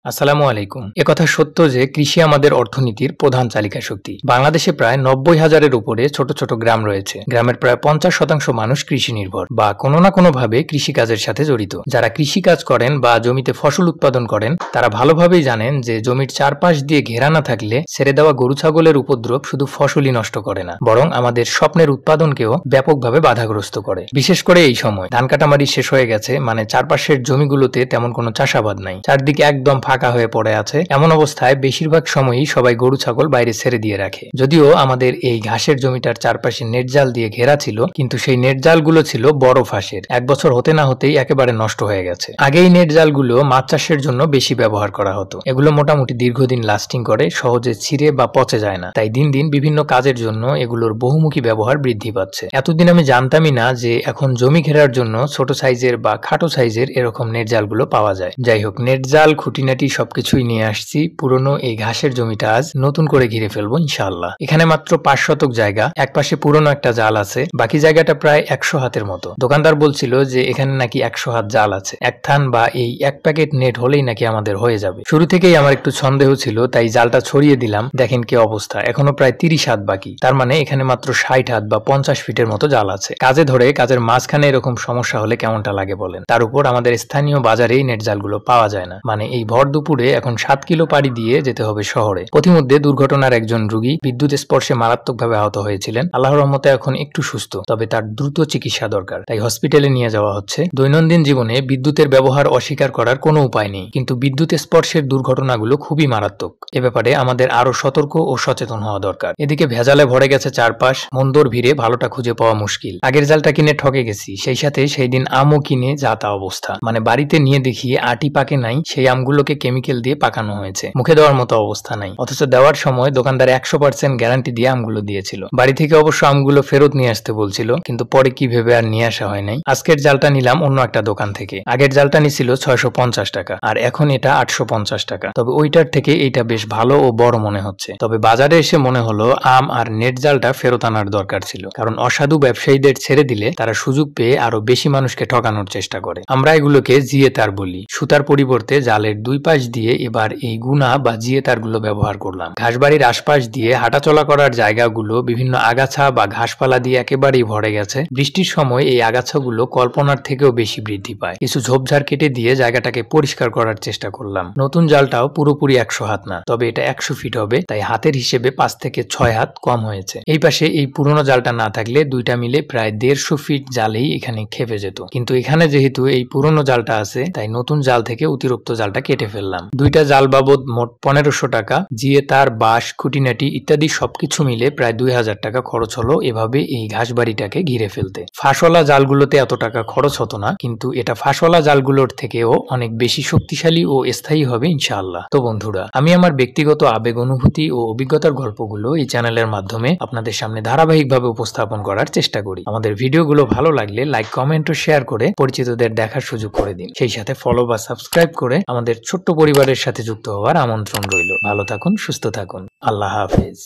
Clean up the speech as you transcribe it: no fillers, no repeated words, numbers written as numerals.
আসসালামু আলাইকুম। একথা সত্য যে কৃষি আমাদের অর্থনীতির প্রধান চালিকা শক্তি। বাংলাদেশে প্রায় ৯০,০০০-এর উপরে ছোট ছোট গ্রাম রয়েছে। গ্রামের প্রায় ৫০% মানুষ কৃষি নির্ভর বা কোনো না কোনোভাবে কৃষিকাজের সাথে জড়িত। যারা কৃষিকাজ করেন বা জমিতে ফসল উৎপাদন করেন তারা ভালোভাবেই জানেন যে জমির চারপাশ দিয়ে ঘেরা না থাকলে ছেড়ে দেওয়া গরু ছাগলের উপদ্রব শুধু ফসলই নষ্ট করে না, বরং আমাদের স্বপ্নের উৎপাদনকেও ব্যাপকভাবে বাধাগ্রস্ত করে। বিশেষ করে এই সময় ধান কাটামারি শেষ হয়ে গেছে, মানে চারপাশের জমিগুলোতে তেমন কোনো চাষাবাদ নাই, চারদিকে একদম ফাঁকা হয়ে পড়ে আছে। এমন অবস্থায় বেশিরভাগ সময়ই সবাই গরু ছাগল বাইরে ছেড়ে দিয়ে রাখে। যদিও আমাদের এই ঘাসের জমিটার চারপাশে নেট জাল দিয়ে ঘেরা ছিল, কিন্তু সেই নেট জালগুলো ছিল বড় ফাঁসের। এক বছর হতে না হতেই একেবারে নষ্ট হয়ে গেছে। আগে এই নেট জালগুলো মাছ চাষের জন্য বেশি ব্যবহার করা হতো। এগুলো মোটামুটি দীর্ঘদিন লাস্টিং করে, সহজে ছিঁড়ে বা পচে যায় না। তাই দিন দিন বিভিন্ন কাজের জন্য এগুলোর বহুমুখী ব্যবহার বৃদ্ধি পাচ্ছে। এতদিন আমি জানতামই না যে এখন জমি ঘেরার জন্য ছোট সাইজের বা খাটো সাইজের এরকম নেট জালগুলো পাওয়া যায়। যাই হোক, নেট জাল খুঁটিনাটি সবকিছুই নিয়ে আসছি। পুরনো এই ঘাসের জমিটা আজ নতুন করে ঘিরে ফেলবো ইনশাআল্লাহ। এখানে মাত্র ৫ শতক জায়গা। এক পাশে পুরনো একটা জাল আছে, বাকি জায়গাটা প্রায় ১০০ হাতের মতো। দোকানদার বলছিল যে এখানে নাকি ১০০ হাত জাল আছে। এক থান বা এই এক প্যাকেট নেট হলেই নাকি আমাদের হয়ে যাবে। শুরু থেকেই আমার একটু সন্দেহ ছিল, তাই জালটা ছড়িয়ে দিলাম। দেখেন কি অবস্থা, এখনো প্রায় ৩০ হাত বাকি। তার মানে এখানে মাত্র ৬০ হাত বা ৫০ ফিটের মতো জাল আছে। কাজে ধরে কাজের মাঝখানে এরকম সমস্যা হলে কেমনটা লাগে বলেন। তার উপর আমাদের স্থানীয় বাজারেই নেট জালগুলো পাওয়া যায় না। মানে এই ভর দুপুরে এখন ৭ কিলো পাড়ি দিয়ে যেতে হবে শহরে। পথিমধ্যে দুর্ঘটনার একজন রোগী বিদ্যুৎ স্পর্শে মারাত্মকভাবে আহত হয়েছিলেন। আল্লাহর রহমতে এখন একটু সুস্থ, তবে তার দ্রুত চিকিৎসা দরকার, তাই হসপিটালে নিয়ে যাওয়া হচ্ছে। দৈনন্দিন জীবনে বিদ্যুতের ব্যবহার অস্বীকার করার কোনো উপায় নেই, কিন্তু বিদ্যুৎ স্পর্শের দুর্ঘটনাগুলো খুবই মারাত্মক। এ ব্যাপারে আমাদের আরো সতর্ক ও সচেতন হওয়া দরকার। এদিকে ভেজালে ভরে গেছে চারপাশ, মন্দর ভিড়ে ভালোটা খুঁজে পাওয়া মুশকিল। আগের জালটা কিনে ঠকে গেছি, সেই সাথে সেই দিন আমও কিনে যা তা অবস্থা। মানে বাড়িতে নিয়ে দেখি আটি পাকে নাই, সেই আমগুলোকে কেমিক্যাল দিয়ে পাকানো হয়েছে। মুখে দেওয়ার মতো অবস্থা নাই। অথচ দেওয়ার সময় দোকানদার ১০০% গ্যারান্টি দিয়ে আমগুলো দিয়েছিল। বাড়ি থেকে অবশ্য আমগুলো ফেরত নিয়ে আসতে বলছিল, কিন্তু পরে কি ভেবে আর নিয়ে আসা হয় নাই। আজকের জালটা নিলাম অন্য একটা দোকান থেকে। আগের জালটা নিছিল ৬৫০ টাকা, আর এখন এটা ৮৫০ টাকা। তবে ওইটার থেকে এইটা বেশ ভালো ও বড় মনে হচ্ছে। তবে বাজারে এসে মনে হলো আম আর নেট জালটা ফেরত আনার দরকার ছিল, কারণ অসাধু ব্যবসায়ীদের ছেড়ে দিলে তারা সুযোগ পেয়ে আরো বেশি মানুষকে ঠকানোর চেষ্টা করে। আমরা এগুলোকে জিয়ে তার বলি। সুতার পরিবর্তে জালের দুই পাশ দিয়ে এবার এই গুনা বা জিয়ে তারগুলো ব্যবহার করলাম। ঘাসবাড়ির আশপাশ দিয়ে হাঁটাচলা করার জায়গাগুলো বিভিন্ন আগাছা বা ঘাসপালা দিয়ে একেবারেই ভরে গেছে। বৃষ্টির সময় এই আগাছাগুলো কল্পনার থেকেও বেশি বৃদ্ধি পায়। কিছু ঝোপঝাড় কেটে দিয়ে জায়গাটাকে পরিষ্কার করার চেষ্টা করলাম। নতুন জালটাও পুরোপুরি ১০০ হাত না, তবে এটা ১০০ ফিট হবে, তাই হাতের হিসেবে ৫ থেকে ৬ হাত কম হয়েছে। এই পাশে এই পুরনো জালটা না থাকলে দুইটা মিলে প্রায় ১৫০ ফিট জালেই এখানে খেপে যেত। কিন্তু এখানে যেহেতু এই পুরনো জালটা আছে, তাই নতুন জাল থেকে অতিরিক্ত জালটা কেটে ফেললাম। দুইটা জাল বাবদ মোট ১৫০০ টাকা। জিয়ে তার, বাঁশ, খুঁটিনাটি ইত্যাদি সবকিছু মিলে প্রায় ২০০০ টাকা খরচ হলো এভাবে এই ঘাসবাড়িটাকে ঘিরে ফেলতে। ফাঁসওয়ালা জালগুলোতে এত টাকা খরচ হতো না, কিন্তু এটা ফাঁসওয়ালা জালগুলোর থেকেও অনেক বেশি শক্তিশালী ও স্থায়ী হবে ইনশাআল্লাহ। তো বন্ধুরা, আমি আমার ব্যক্তিগত আবেগ, অনুভূতি ও অভিজ্ঞতার গল্পগুলো এই চ্যানেলের মাধ্যমে আপনাদের সামনে ধারাবাহিকভাবে উপস্থাপন করার চেষ্টা করি। আমাদের ভিডিওগুলো ভালো লাগলে লাইক, কমেন্ট ও শেয়ার করে পরিচিতদের দেখার সুযোগ করে দিন। সেই সাথে ফলো বা সাবস্ক্রাইব করে আমাদের ছোট্ট পরিবারের সাথে যুক্ত হওয়ার আমন্ত্রণ রইল। ভালো থাকুন, সুস্থ থাকুন। আল্লাহ হাফেজ।